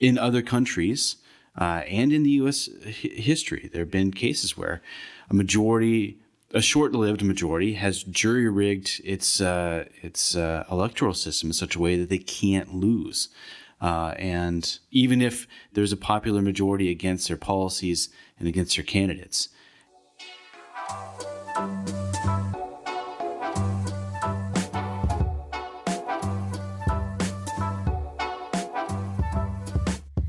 in other countries and in the U.S. History, there have been cases where a short-lived majority has jury-rigged its electoral system in such a way that they can't lose. And even if there's a popular majority against their policies and against their candidates.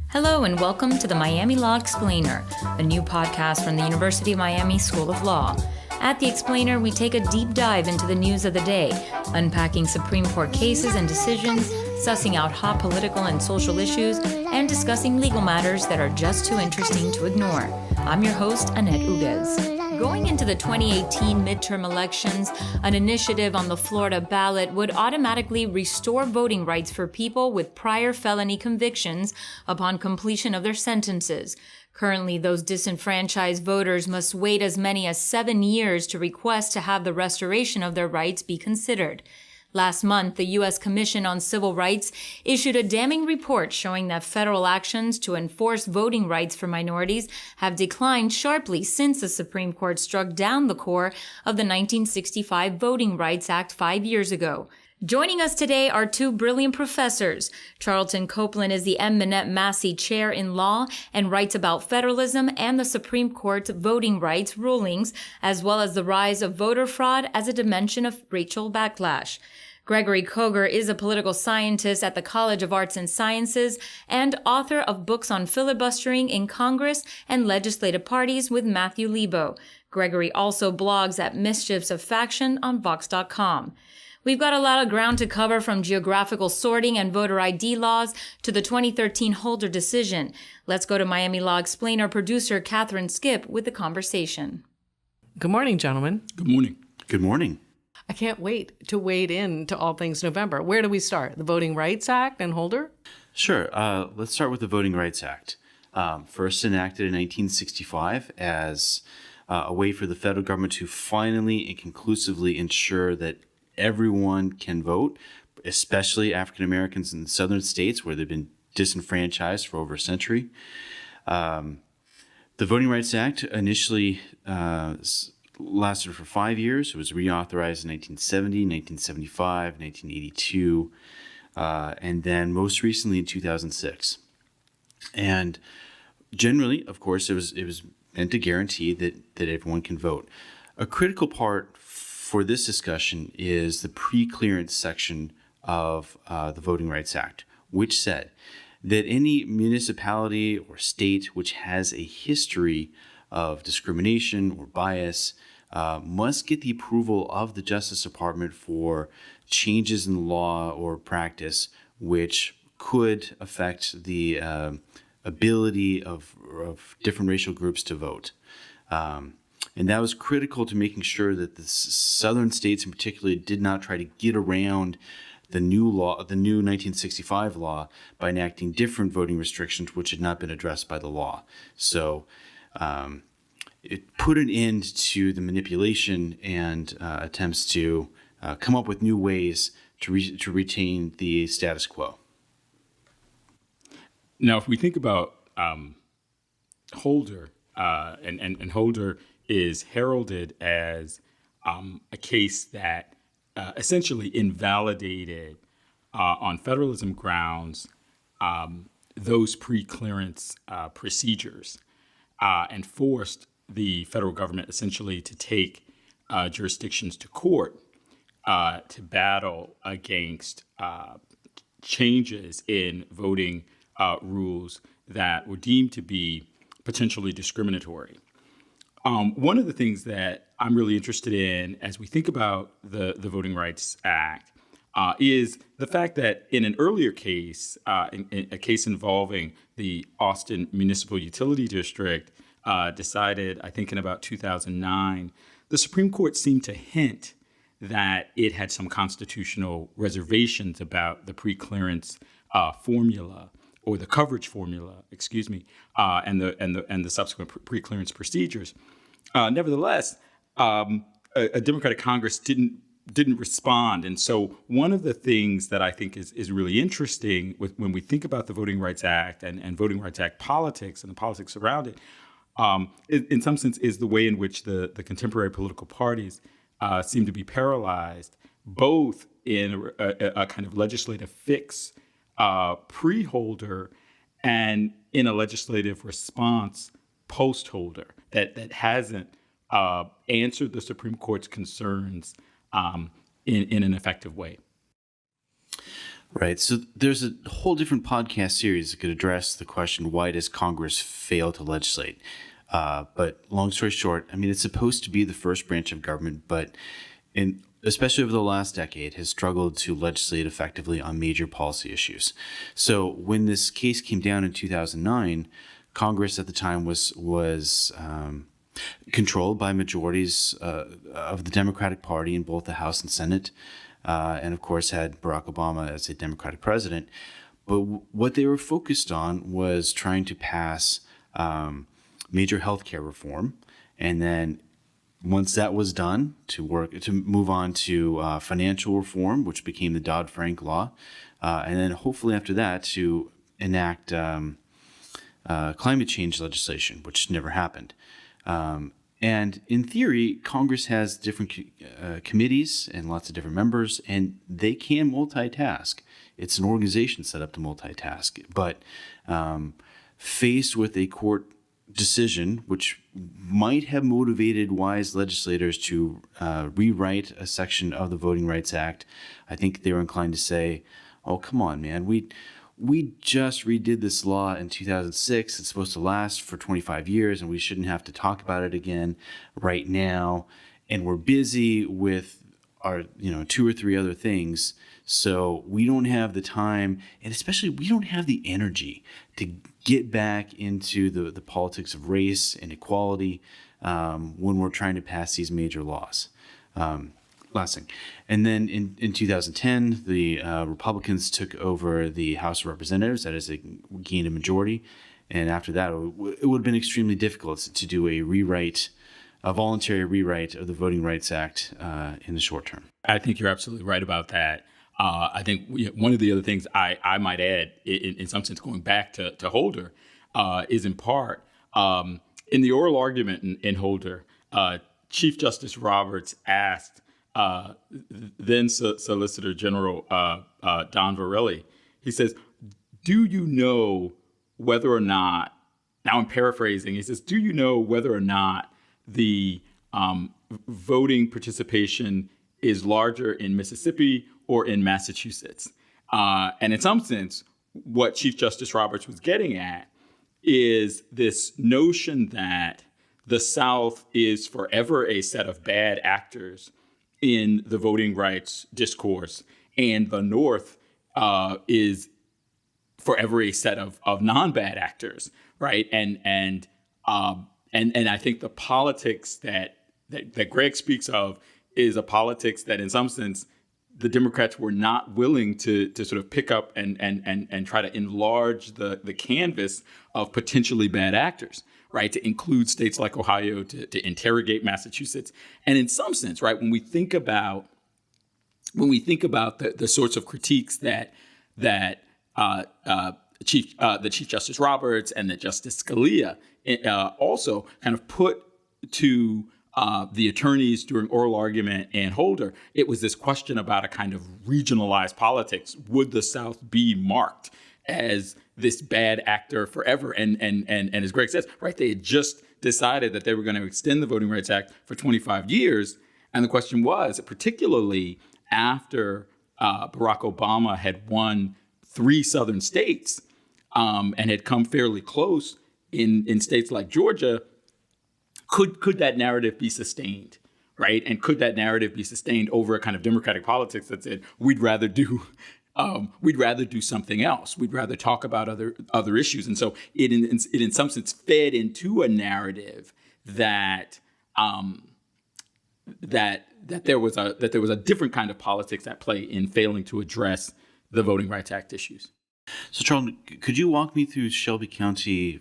Hello and welcome to the Miami Law Explainer, a new podcast from the University of Miami School of Law. At The Explainer, we take a deep dive into the news of the day, unpacking Supreme Court cases and decisions, sussing out hot political and social issues, and discussing legal matters that are just too interesting to ignore. I'm your host, Annette Uguez. Going into the 2018 midterm elections, an initiative on the Florida ballot would automatically restore voting rights for people with prior felony convictions upon completion of their sentences. Currently, those disenfranchised voters must wait as many as 7 years to request to have the restoration of their rights be considered. Last month, the U.S. Commission on Civil Rights issued a damning report showing that federal actions to enforce voting rights for minorities have declined sharply since the Supreme Court struck down the core of the 1965 Voting Rights Act 5 years ago. Joining us today are two brilliant professors. Charlton Copeland is the M. Minette Massey Chair in Law and writes about federalism and the Supreme Court's voting rights rulings, as well as the rise of voter fraud as a dimension of racial backlash. Gregory Koger is a political scientist at the College of Arts and Sciences and author of books on filibustering in Congress and legislative parties with Matthew Lebo. Gregory also blogs at Mischiefs of Faction on Vox.com. We've got a lot of ground to cover, from geographical sorting and voter ID laws to the 2013 Holder decision. Let's go to Miami Law Explainer producer Catherine Skip with the conversation. Good morning, gentlemen. Good morning. Good morning. I can't wait to wade in to all things November. Where do we start? The Voting Rights Act and Holder? Sure. Let's start with the Voting Rights Act. First enacted in 1965 as a way for the federal government to finally and conclusively ensure that everyone can vote, especially African Americans in the southern states where they've been disenfranchised for over a century. The Voting Rights Act initially lasted for 5 years. It was reauthorized in 1970, 1975, 1982, and then most recently in 2006. And generally, of course, it was meant to guarantee that everyone can vote. A critical part for this discussion is the pre-clearance section of the Voting Rights Act, which said that any municipality or state which has a history of discrimination or bias must get the approval of the Justice Department for changes in the law or practice which could affect the ability of different racial groups to vote. And that was critical to making sure that the southern states in particular did not try to get around the new 1965 law by enacting different voting restrictions which had not been addressed by the law. So it put an end to the manipulation and attempts to come up with new ways to retain the status quo. Now, if we think about Holder, and Holder is heralded as a case that essentially invalidated on federalism grounds those pre-clearance procedures and forced the federal government essentially to take jurisdictions to court to battle against changes in voting rules that were deemed to be potentially discriminatory. One of the things that I'm really interested in as we think about the Voting Rights Act is the fact that in an earlier case, in a case involving the Austin Municipal Utility District, decided, I think in about 2009, the Supreme Court seemed to hint that it had some constitutional reservations about the pre-clearance formula, or the coverage formula, and the subsequent pre-clearance procedures. Nevertheless, a Democratic Congress didn't didn't respond. And so one of the things that I think is really interesting when we think about the Voting Rights Act and Voting Rights Act politics and the politics around it, in some sense, is the way in which the contemporary political parties seem to be paralyzed, both in a kind of legislative fix pre-Holder and in a legislative response post-Holder that hasn't answered the Supreme Court's concerns in an effective way. Right. So there's a whole different podcast series that could address the question, why does Congress fail to legislate? But long story short, I mean, it's supposed to be the first branch of government, but especially over the last decade, has struggled to legislate effectively on major policy issues. So when this case came down in 2009, Congress at the time was controlled by majorities of the Democratic Party in both the House and Senate, and of course had Barack Obama as a Democratic president. But what they were focused on was trying to pass major healthcare reform, and then once that was done, to move on to financial reform, which became the Dodd-Frank law, and then hopefully after that to enact climate change legislation, which never happened. And in theory, Congress has different committees and lots of different members, and they can multitask. It's an organization set up to multitask. But faced with a court decision, which might have motivated wise legislators to rewrite a section of the Voting Rights Act, I think they were inclined to say, oh, come on, man, we just redid this law in 2006. It's supposed to last for 25 years, and we shouldn't have to talk about it again right now. And we're busy with our, 2 or 3 other things. So we don't have the time, and especially we don't have the energy to get back into the politics of race and equality when we're trying to pass these major laws. Last thing. And then in 2010, the Republicans took over the House of Representatives. That is, it gained a majority. And after that, it would have been extremely difficult to do a voluntary rewrite of the Voting Rights Act in the short term. I think you're absolutely right about that. I think one of the other things I might add, in some sense, going back to Holder, is in part, in the oral argument in Holder, Chief Justice Roberts asked then Solicitor General Don Verrilli, he says, do you know whether or not, now I'm paraphrasing, he says, do you know whether or not the voting participation is larger in Mississippi or in Massachusetts? And in some sense, what Chief Justice Roberts was getting at is this notion that the South is forever a set of bad actors in the voting rights discourse, and the North is forever a set of non-bad actors, right? And I think the politics that Greg speaks of is a politics that, in some sense, the Democrats were not willing to sort of pick up and try to enlarge the canvas of potentially bad actors, right? To include states like Ohio, to interrogate Massachusetts. And in some sense, right, when we think about the sorts of critiques that the Chief Justice Roberts and that Justice Scalia also kind of put to the attorneys during oral argument and Holder, it was this question about a kind of regionalized politics. Would the South be marked as this bad actor forever? And as Greg says, right, they had just decided that they were going to extend the Voting Rights Act for 25 years. And the question was, particularly after Barack Obama had won 3 southern states and had come fairly close in states like Georgia, could that narrative be sustained, right? And could that narrative be sustained over a kind of democratic politics that said we'd rather do something else. We'd rather talk about other issues. And so it in some sense fed into a narrative that there was a different kind of politics at play in failing to address the Voting Rights Act issues. So, Charlton, could you walk me through Shelby County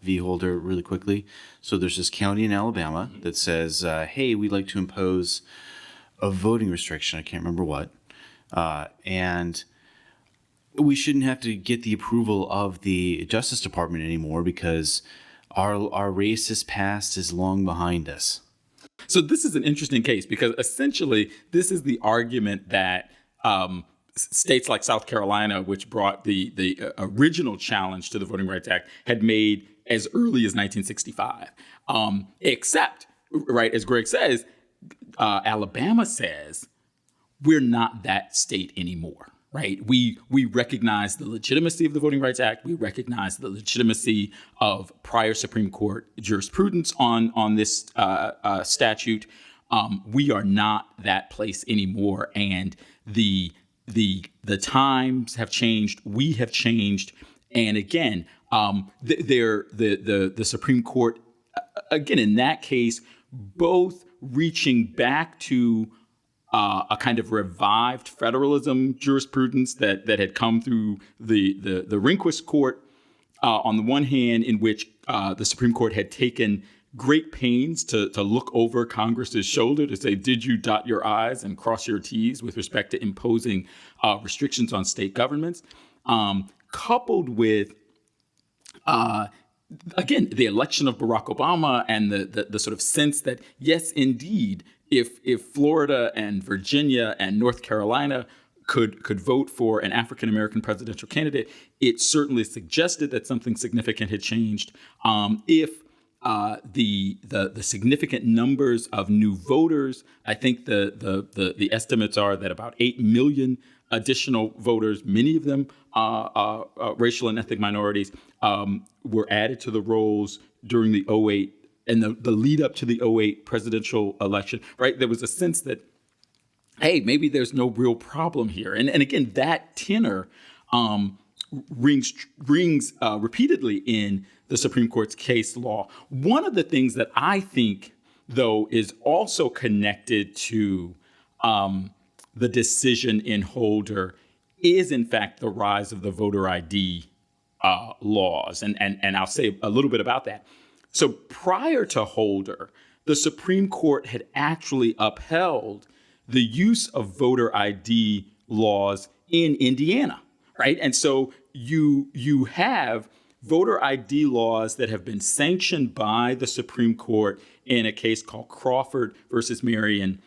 v. Holder really quickly? So there's this county in Alabama that says, hey, we'd like to impose a voting restriction. I can't remember what. And we shouldn't have to get the approval of the Justice Department anymore because our racist past is long behind us. So this is an interesting case because essentially this is the argument that states like South Carolina, which brought the original challenge to the Voting Rights Act, had made as early as 1965. Except, right, as Greg says, Alabama says we're not that state anymore. Right. We recognize the legitimacy of the Voting Rights Act. We recognize the legitimacy of prior Supreme Court jurisprudence on this statute. We are not that place anymore, and the times have changed. We have changed, and again, the Supreme Court, again in that case, both reaching back to a kind of revived federalism jurisprudence that had come through the Rehnquist court, on the one hand, in which the Supreme Court had taken great pains to look over Congress's shoulder to say, did you dot your I's and cross your T's with respect to imposing restrictions on state governments, coupled with again, the election of Barack Obama and the sort of sense that, yes, indeed, if Florida and Virginia and North Carolina could vote for an African-American presidential candidate, it certainly suggested that something significant had changed. If the significant numbers of new voters, I think the estimates are that about 8 million additional voters, many of them racial and ethnic minorities, were added to the rolls during the 2008 and the lead up to the 2008 presidential election, right? There was a sense that, hey, maybe there's no real problem here. And again, that tenor rings repeatedly in the Supreme Court's case law. One of the things that I think, though, is also connected to the decision in Holder is, in fact, the rise of the voter ID laws. And I'll say a little bit about that. So prior to Holder, the Supreme Court had actually upheld the use of voter ID laws in Indiana, right? And so you have voter ID laws that have been sanctioned by the Supreme Court in a case called Crawford versus Marion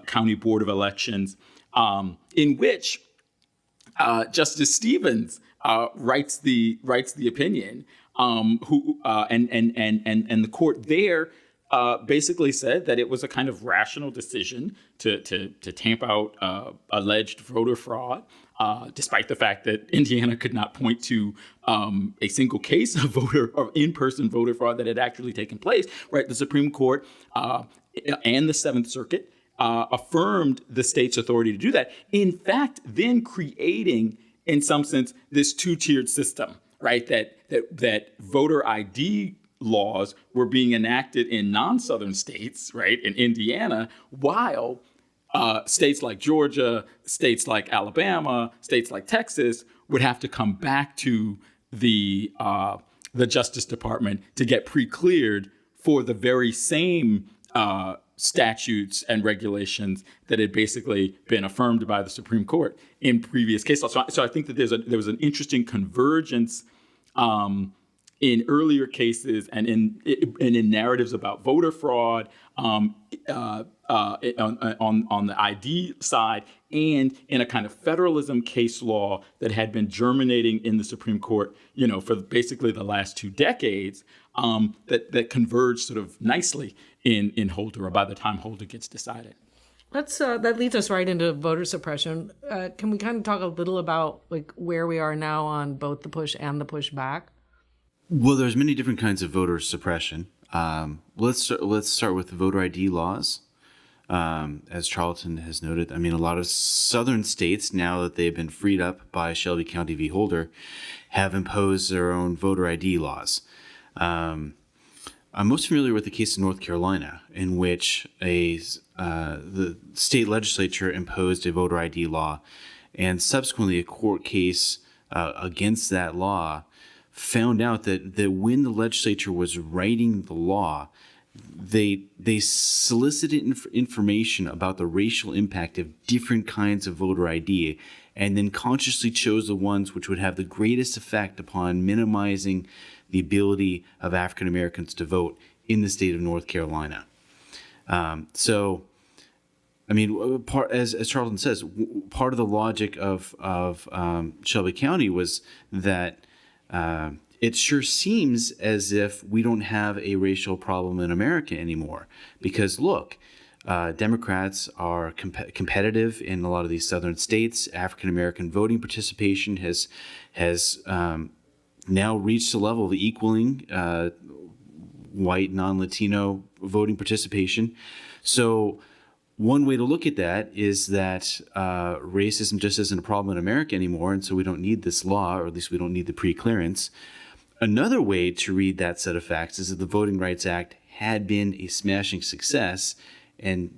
County Board of Elections, in which Justice Stevens writes the opinion, and the court there basically said that it was a kind of rational decision to tamp out alleged voter fraud, despite the fact that Indiana could not point to a single case of in-person voter fraud that had actually taken place. Right, the Supreme Court and the Seventh Circuit affirmed the state's authority to do that. In fact, then creating, in some sense, this two-tiered system, right? That voter ID laws were being enacted in non-Southern states, right, in Indiana, while states like Georgia, states like Alabama, states like Texas would have to come back to the Justice Department to get pre-cleared for the very same statutes and regulations that had basically been affirmed by the Supreme Court in previous case law. So I think that there was an interesting convergence in earlier cases and in narratives about voter fraud on the ID side, and in a kind of federalism case law that had been germinating in the Supreme Court, for basically the last 2 decades, that converged sort of nicely in Holder, or by the time Holder gets decided. That leads us right into voter suppression. Can we kind of talk a little about where we are now on both the push and the push back? Well, there's many different kinds of voter suppression. Let's start with the voter ID laws. As Charlton has noted, I mean, a lot of southern states, now that they've been freed up by Shelby County v. Holder, have imposed their own voter ID laws. I'm most familiar with the case in North Carolina, in which the state legislature imposed a voter ID law, and subsequently a court case against that law found out that when the legislature was writing the law, they solicited information about the racial impact of different kinds of voter ID, and then consciously chose the ones which would have the greatest effect upon minimizing the ability of African Americans to vote in the state of North Carolina. So, I mean, as Charlton says, part of the logic of Shelby County was that it sure seems as if we don't have a racial problem in America anymore. Because look, Democrats are competitive in a lot of these southern states. African American voting participation has now reached a level of equaling white non-Latino voting participation. So one way to look at that is that racism just isn't a problem in America anymore, and so we don't need this law, or at least we don't need the pre-clearance. Another way to read that set of facts is that the Voting Rights Act had been a smashing success, and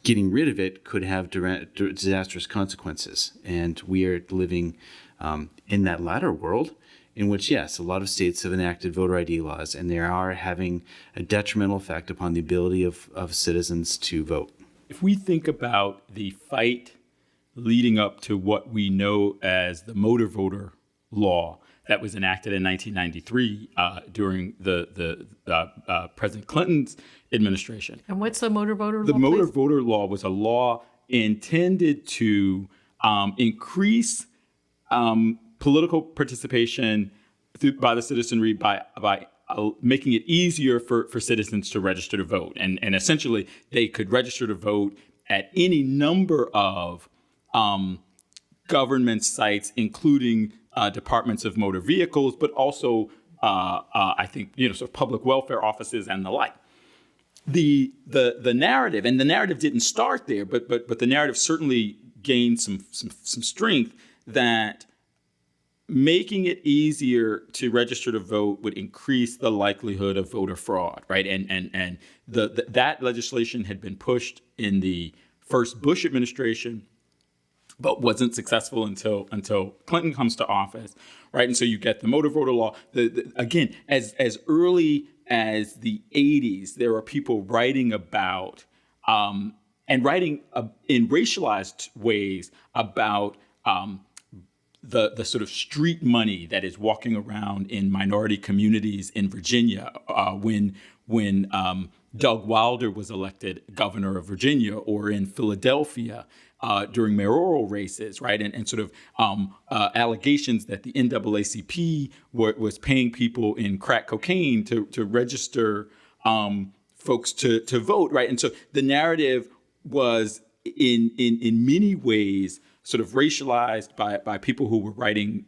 getting rid of it could have disastrous consequences. And we are living in that latter world, in which, yes, a lot of states have enacted voter ID laws, and they are having a detrimental effect upon the ability of citizens to vote. If we think about the fight leading up to what we know as the motor voter law that was enacted in 1993 during the President Clinton's administration. And what's the motor voter law? The motor voter law was a law intended to increase political participation by the citizenry by making it easier for citizens to register to vote. And essentially, they could register to vote at any number of government sites, including departments of motor vehicles, but also, I think, sort of public welfare offices and the like. The narrative, and the narrative didn't start there, but the narrative certainly gained some strength that making it easier to register to vote would increase the likelihood of voter fraud, right? And that legislation had been pushed in the first Bush administration, but wasn't successful until Clinton comes to office, right? And so you get the motor voter law. Again, as early as the 80s, there are people writing about and writing in racialized ways about the sort of street money that is walking around in minority communities in Virginia when Doug Wilder was elected governor of Virginia, or in Philadelphia during mayoral races, right? And sort of allegations that the NAACP was paying people in crack cocaine to register folks to vote, right? And so the narrative was in many ways sort of racialized by people who were writing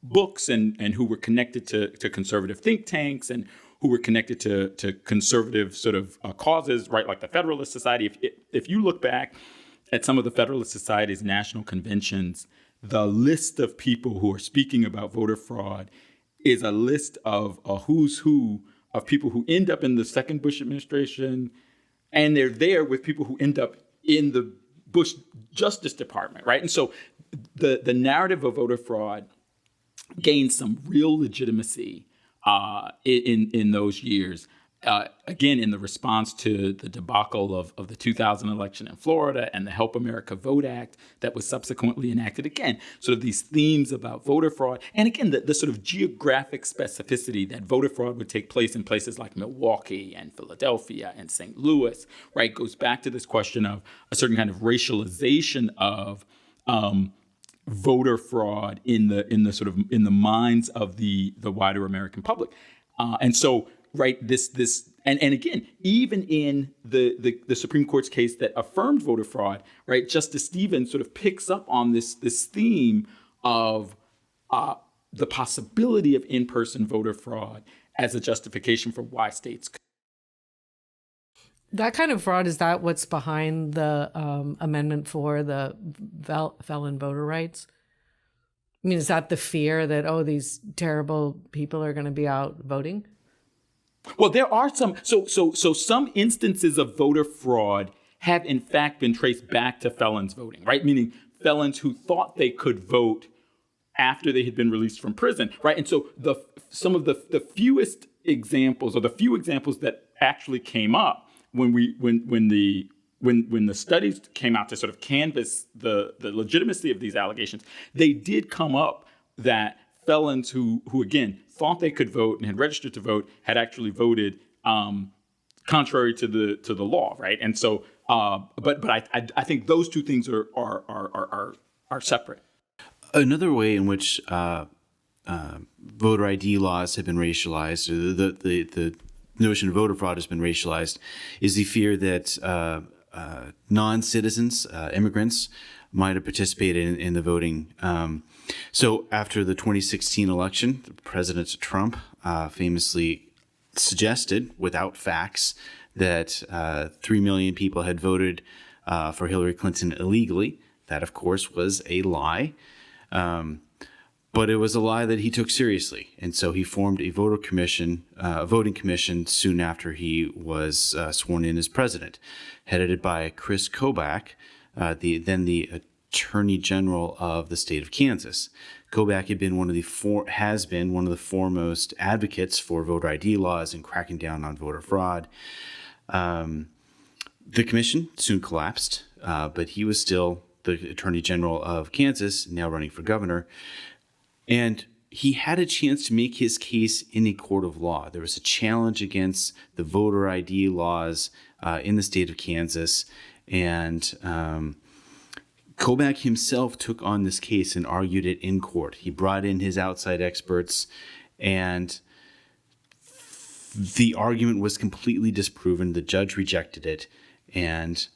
books and who were connected to conservative think tanks and who were connected to conservative sort of causes, right? Like the Federalist Society. If you look back at some of the Federalist Society's national conventions, the list of people who are speaking about voter fraud is a list of a who's who of people who end up in the second Bush administration, and they're there with people who end up in the Bush Justice Department, right? And so the narrative of voter fraud gained some real legitimacy in those years. Again, in the response to the debacle of the 2000 election in Florida and the Help America Vote Act that was subsequently enacted. Again, sort of these themes about voter fraud. And again, the sort of geographic specificity that voter fraud would take place in places like Milwaukee and Philadelphia and St. Louis, right, goes back to this question of a certain kind of racialization of voter fraud in the minds of the wider American public. And so, right, this and again, even in the Supreme Court's case that affirmed voter fraud, right, Justice Stevens sort of picks up on this theme of the possibility of in-person voter fraud as a justification for why states could. That kind of fraud, is that what's behind the amendment for the felon voter rights? I mean, is that the fear that, these terrible people are going to be out voting? Well, there are some. So some instances of voter fraud have in fact been traced back to felons voting, right? Meaning felons who thought they could vote after they had been released from prison, right? And so some of the fewest examples, or the few examples that actually came up when the studies came out to sort of canvass the legitimacy of these allegations. They did come up that felons who again thought they could vote and had registered to vote had actually voted contrary to the law, right? And so, but I think those two things are separate. Another way in which voter ID laws have been racialized, or the notion of voter fraud has been racialized, is the fear that non-citizens, immigrants, might have participated in the voting. So after the 2016 election, President Trump famously suggested, without facts, that 3 million people had voted for Hillary Clinton illegally. That, of course, was a lie. But it was a lie that he took seriously. And so he formed a voting commission soon after he was sworn in as president, headed by Chris Kobach, then the Attorney General of the state of Kansas. Kobach had been one of the foremost advocates for voter ID laws and cracking down on voter fraud. The commission soon collapsed, but he was still the Attorney General of Kansas, now running for governor. And he had a chance to make his case in a court of law. There was a challenge against the voter ID laws in the state of Kansas. And Kobach himself took on this case and argued it in court. He brought in his outside experts, and the argument was completely disproven. The judge rejected it. And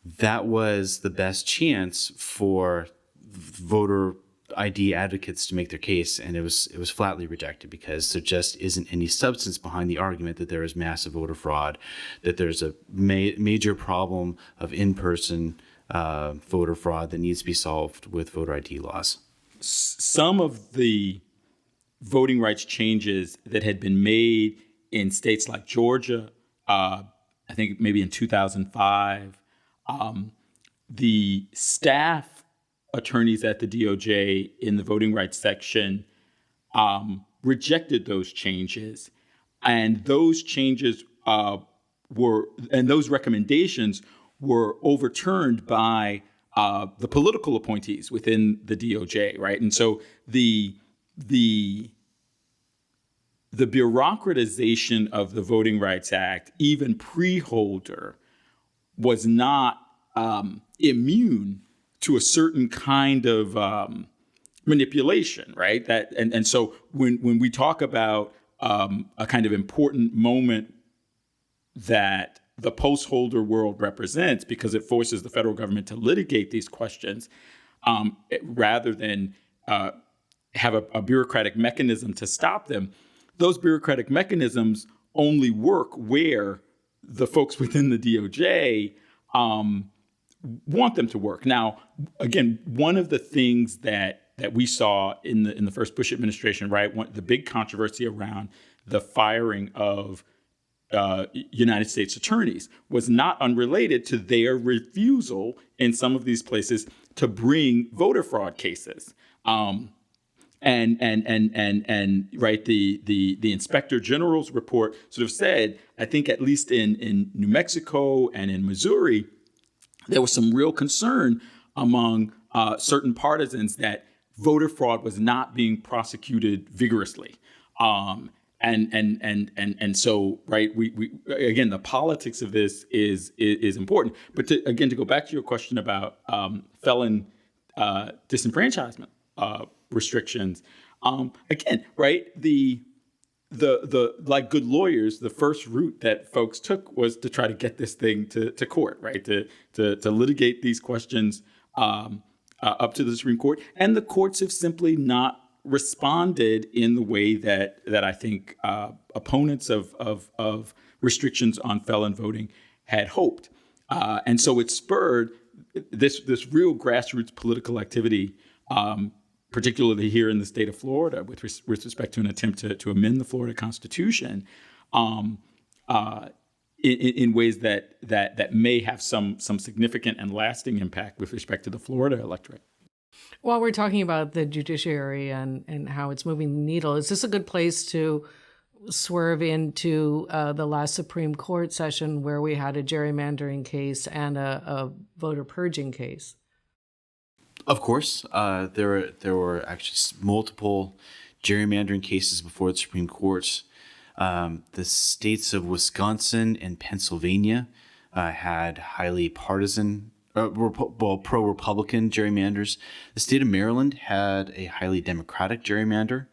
that was the best chance for voter ID advocates to make their case, and it was flatly rejected because there just isn't any substance behind the argument that there is massive voter fraud, that there's a major problem of in-person voter fraud that needs to be solved with voter ID laws. Some of the voting rights changes that had been made in states like Georgia, I think maybe in 2005, the staff attorneys at the DOJ in the voting rights section rejected those changes. And those changes those recommendations were overturned by the political appointees within the DOJ, right? And so the bureaucratization of the Voting Rights Act, even pre-Holder, was not immune to a certain kind of manipulation, right? And so when we talk about a kind of important moment that the post-Holder world represents, because it forces the federal government to litigate these questions rather than have a bureaucratic mechanism to stop them, those bureaucratic mechanisms only work where the folks within the DOJ want them to work. Now, again, one of the things that we saw in the first Bush administration, right, the big controversy around the firing of United States attorneys was not unrelated to their refusal in some of these places to bring voter fraud cases. And right, the Inspector General's report sort of said, I think at least in New Mexico and in Missouri, there was some real concern among certain partisans that voter fraud was not being prosecuted vigorously. And so, right, we again, the politics of this is important. But to go back to your question about felon disenfranchisement restrictions, again, right, the like good lawyers, the first route that folks took was to try to get this thing to court, right, to litigate these questions up to the Supreme Court, and the courts have simply not responded in the way that I think opponents of restrictions on felon voting had hoped, and so it spurred this real grassroots political activity, particularly here in the state of Florida, with respect to an attempt to amend the Florida Constitution, in ways that may have some significant and lasting impact with respect to the Florida electorate. While we're talking about the judiciary and how it's moving the needle, is this a good place to swerve into the last Supreme Court session where we had a gerrymandering case and a voter purging case. Of course, there were actually multiple gerrymandering cases before the Supreme Court. The states of Wisconsin and Pennsylvania had highly partisan, pro-Republican gerrymanders. The state of Maryland had a highly Democratic gerrymander.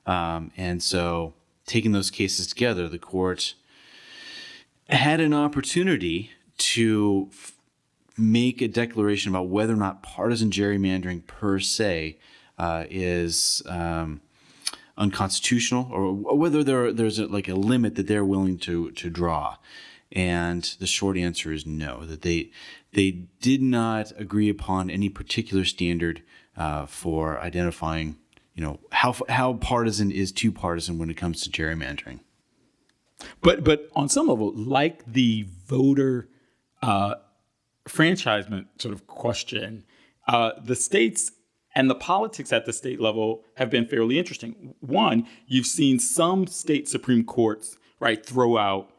And so taking those cases together, the court had an opportunity to make a declaration about whether or not partisan gerrymandering per se is unconstitutional, or whether there's a limit that they're willing to draw. And the short answer is no, that they did not agree upon any particular standard for identifying, how partisan is too partisan when it comes to gerrymandering. But on some level, like the voter franchisement sort of question, the states and the politics at the state level have been fairly interesting. One, you've seen some state Supreme Courts, right, throw out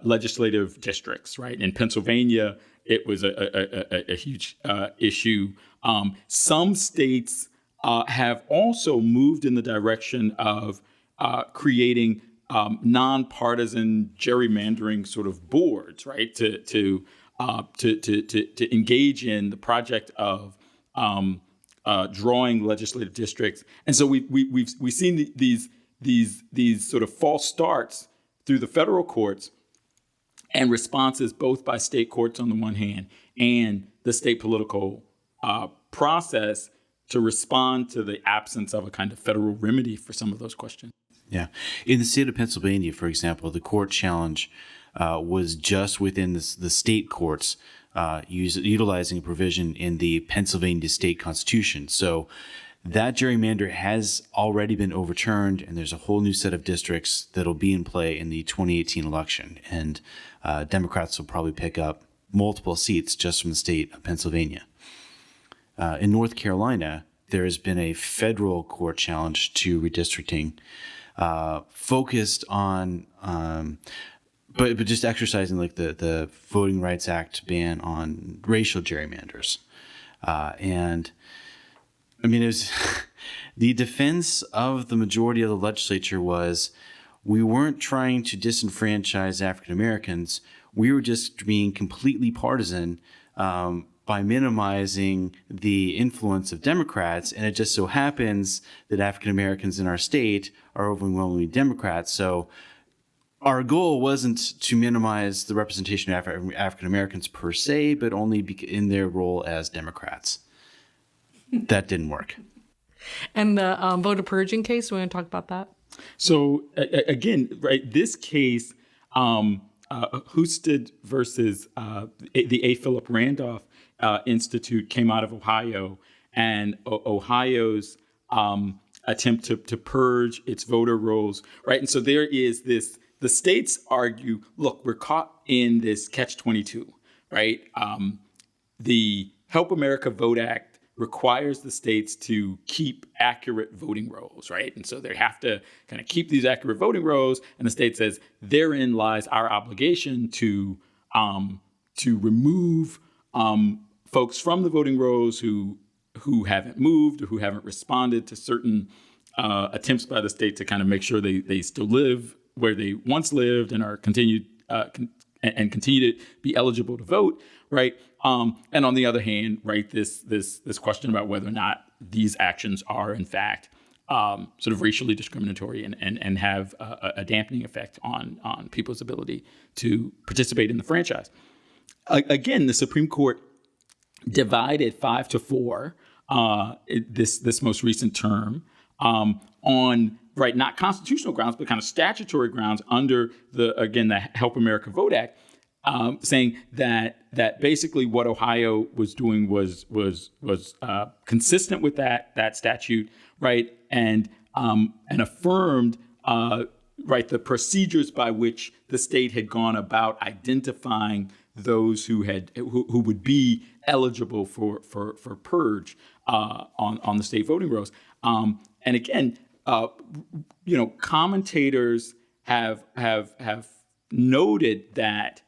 legislative districts, right? In Pennsylvania, it was a huge issue. Some states have also moved in the direction of creating nonpartisan gerrymandering sort of boards, right? To engage in the project of drawing legislative districts, and so we've seen these sort of false starts through the federal courts and responses both by state courts on the one hand and the state political process to respond to the absence of a kind of federal remedy for some of those questions. Yeah. In the state of Pennsylvania, for example, the court challenge was just within the state courts utilizing a provision in the Pennsylvania state constitution. So that gerrymander has already been overturned, and there's a whole new set of districts that'll be in play in the 2018 election. And Democrats will probably pick up multiple seats just from the state of Pennsylvania. In North Carolina, there has been a federal court challenge to redistricting focused on but just exercising the Voting Rights Act ban on racial gerrymanders. And I mean, it was the defense of the majority of the legislature was, we weren't trying to disenfranchise African Americans. We were just being completely partisan by minimizing the influence of Democrats. And it just so happens that African Americans in our state are overwhelmingly Democrats. So our goal wasn't to minimize the representation of African Americans per se, but only in their role as Democrats. That didn't work. And the voter purging case, we want to talk about that? So again, right, this case, Husted versus the A. Philip Randolph Institute came out of Ohio, and Ohio's attempt to purge its voter rolls, right? And so there is this, the states argue, look, we're caught in this catch-22, right? The Help America Vote Act requires the states to keep accurate voting rolls, right? And so they have to kind of keep these accurate voting rolls, and the state says therein lies our obligation to remove folks from the voting rolls who haven't moved or who haven't responded to certain attempts by the state to kind of make sure they still live where they once lived and are continue to be eligible to vote, right? And on the other hand, right, this question about whether or not these actions are in fact sort of racially discriminatory and have a dampening effect on people's ability to participate in the franchise. Again, the Supreme Court divided 5-4 this most recent term on, right, not constitutional grounds, but kind of statutory grounds under the Help America Vote Act, saying that basically what Ohio was doing was consistent with that statute, right, and affirmed right the procedures by which the state had gone about identifying those who would be eligible for purge on the state voting rolls. And again, commentators have noted that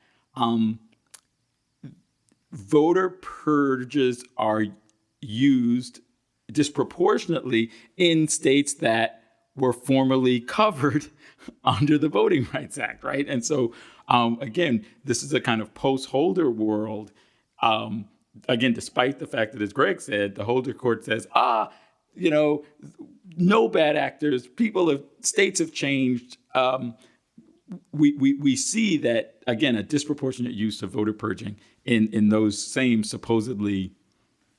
voter purges are used disproportionately in states that were formerly covered under the Voting Rights Act, right? And so, again, this is a kind of post-Holder world. Again, despite the fact that, as Greg said, the Holder Court says, no bad actors, states have changed. We see that, again, a disproportionate use of voter purging in those same supposedly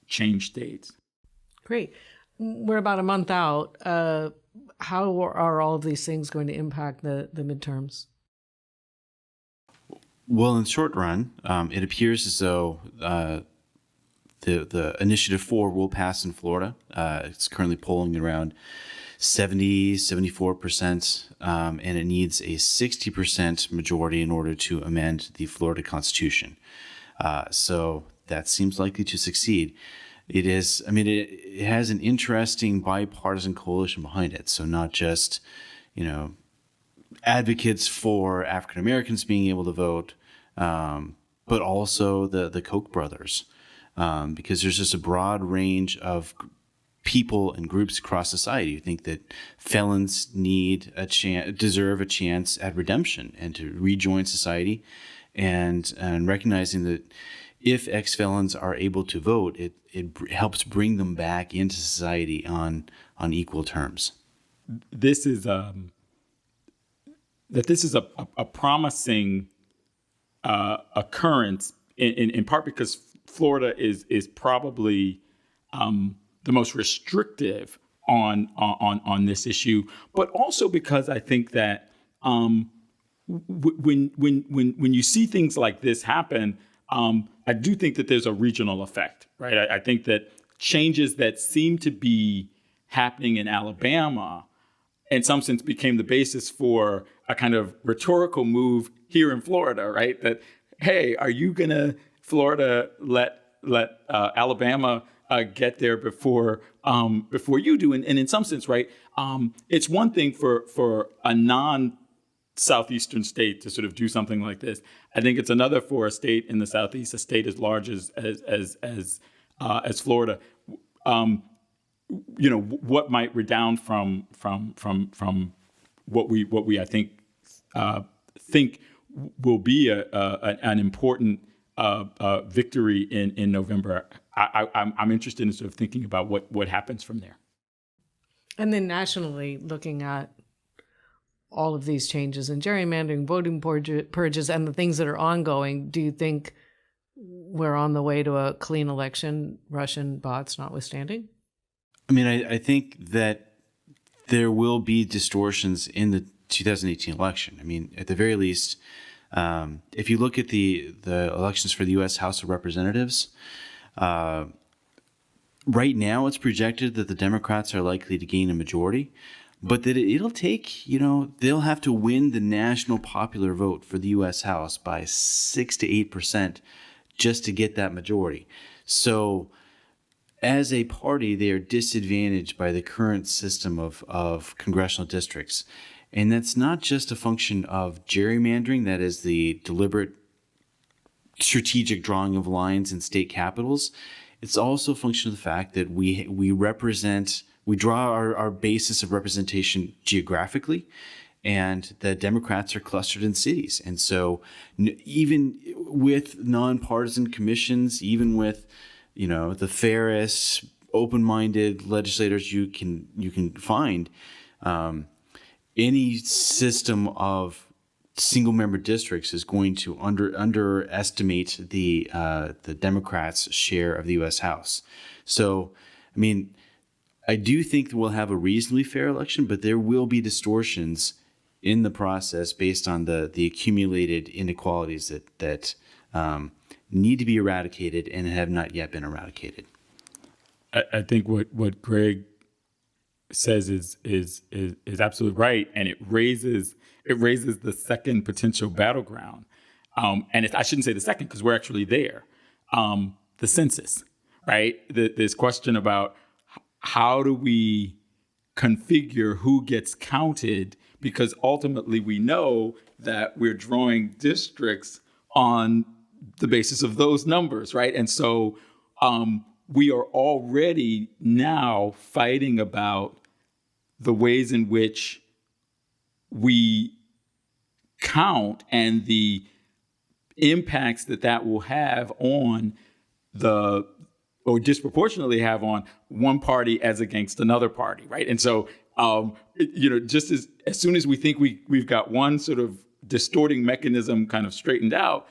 changed states. Great. We're about a month out. How are all of these things going to impact the midterms? Well, in the short run, it appears as though the Initiative 4 will pass in Florida. It's currently polling around 74%, and it needs a 60% majority in order to amend the Florida Constitution. So that seems likely to succeed. It has an interesting bipartisan coalition behind it. So not just, advocates for African Americans being able to vote, but also the Koch brothers, because there's just a broad range of people and groups across society who think that felons deserve a chance at redemption and to rejoin society, and recognizing that if ex-felons are able to vote, it helps bring them back into society on equal terms. This is a promising occurrence in part because Florida is probably the most restrictive on this issue, but also because I think that when you see things like this happen, I do think that there's a regional effect, right? I think that changes that seem to be happening in Alabama, in some sense, became the basis for a kind of rhetorical move here in Florida, right? That, hey, are you gonna, Florida, let Alabama get there before you do? And in some sense, right, it's one thing for a non-Southeastern state to sort of do something like this. I think it's another for a state in the Southeast, a state as large as Florida. What might redound from what we I think will be an important victory in November. I'm interested in sort of thinking about what happens from there. And then nationally, looking at all of these changes in gerrymandering, voting purges, and the things that are ongoing, do you think we're on the way to a clean election, Russian bots notwithstanding? I mean, I think that there will be distortions in the 2018 election. I mean, at the very least, if you look at the elections for the U.S. House of Representatives, right now it's projected that the Democrats are likely to gain a majority, but that it'll take, they'll have to win the national popular vote for the U.S. House by 6 to 8% just to get that majority. So as a party, they are disadvantaged by the current system of congressional districts. And that's not just a function of gerrymandering, that is the deliberate strategic drawing of lines in state capitals. It's also a function of the fact that we draw our basis of representation geographically, and the Democrats are clustered in cities. And so even with nonpartisan commissions, even with the fairest, open-minded legislators you can find, any system of single-member districts is going to underestimate the Democrats' share of the U.S. House. So, I mean, I do think that we'll have a reasonably fair election, but there will be distortions in the process based on the accumulated inequalities that need to be eradicated and have not yet been eradicated. I think what Greg says is absolutely right, and it raises the second potential battleground, and I shouldn't say the second because we're actually there. The census, right? This question about how do we configure who gets counted, because ultimately we know that we're drawing districts on the basis of those numbers, right? And so we are already now fighting about the ways in which we count and the impacts that will have on or disproportionately have on one party as against another party, right? And so, just as soon as we think we've got one sort of distorting mechanism kind of straightened out,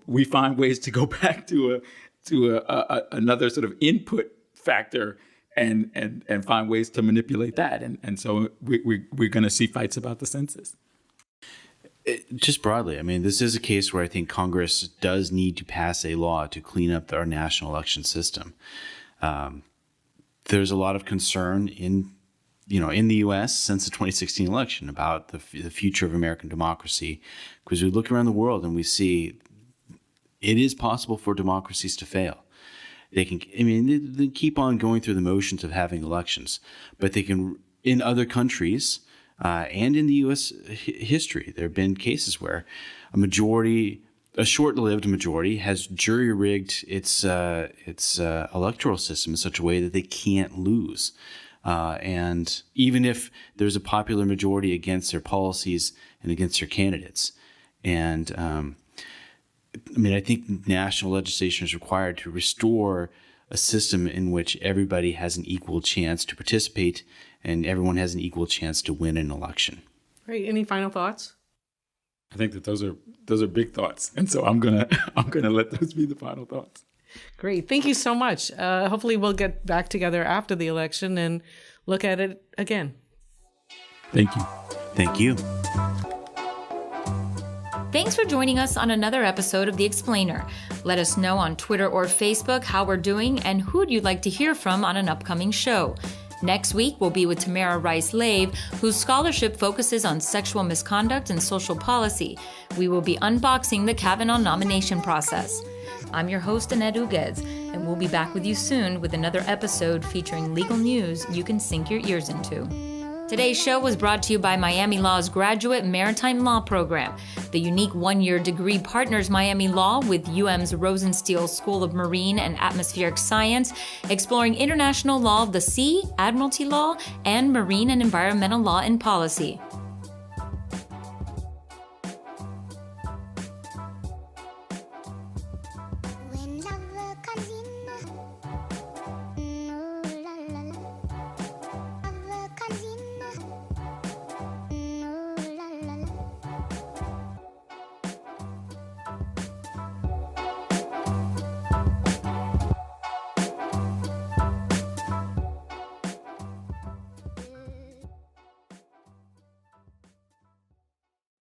we find ways to go back to another sort of input factor and find ways to manipulate that. And so we're going to see fights about the census. Just broadly, I mean, this is a case where I think Congress does need to pass a law to clean up our national election system. There's a lot of concern in the U.S. since the 2016 election about the future of American democracy, because we look around the world and we see it is possible for democracies to fail. They keep on going through the motions of having elections, but they can, in other countries, and in the U.S. history, there have been cases where a short-lived majority has jury-rigged its electoral system in such a way that they can't lose. And even if there's a popular majority against their policies and against their candidates. And I think national legislation is required to restore a system in which everybody has an equal chance to participate and everyone has an equal chance to win an election. Great. Any final thoughts? I think that those are big thoughts, and so I'm gonna let those be the final thoughts. Great. Thank you so much. Hopefully we'll get back together after the election and look at it again. Thank you. Thank you. Thanks for joining us on another episode of The Explainer. Let us know on Twitter or Facebook how we're doing and who'd you like to hear from on an upcoming show. Next week, we'll be with Tamara Rice-Lave, whose scholarship focuses on sexual misconduct and social policy. We will be unboxing the Kavanaugh nomination process. I'm your host, Annette Uguez, and we'll be back with you soon with another episode featuring legal news you can sink your ears into. Today's show was brought to you by Miami Law's Graduate Maritime Law Program. The unique one-year degree partners Miami Law with UM's Rosenstiel School of Marine and Atmospheric Science, exploring international law of the sea, admiralty law, and marine and environmental law and policy.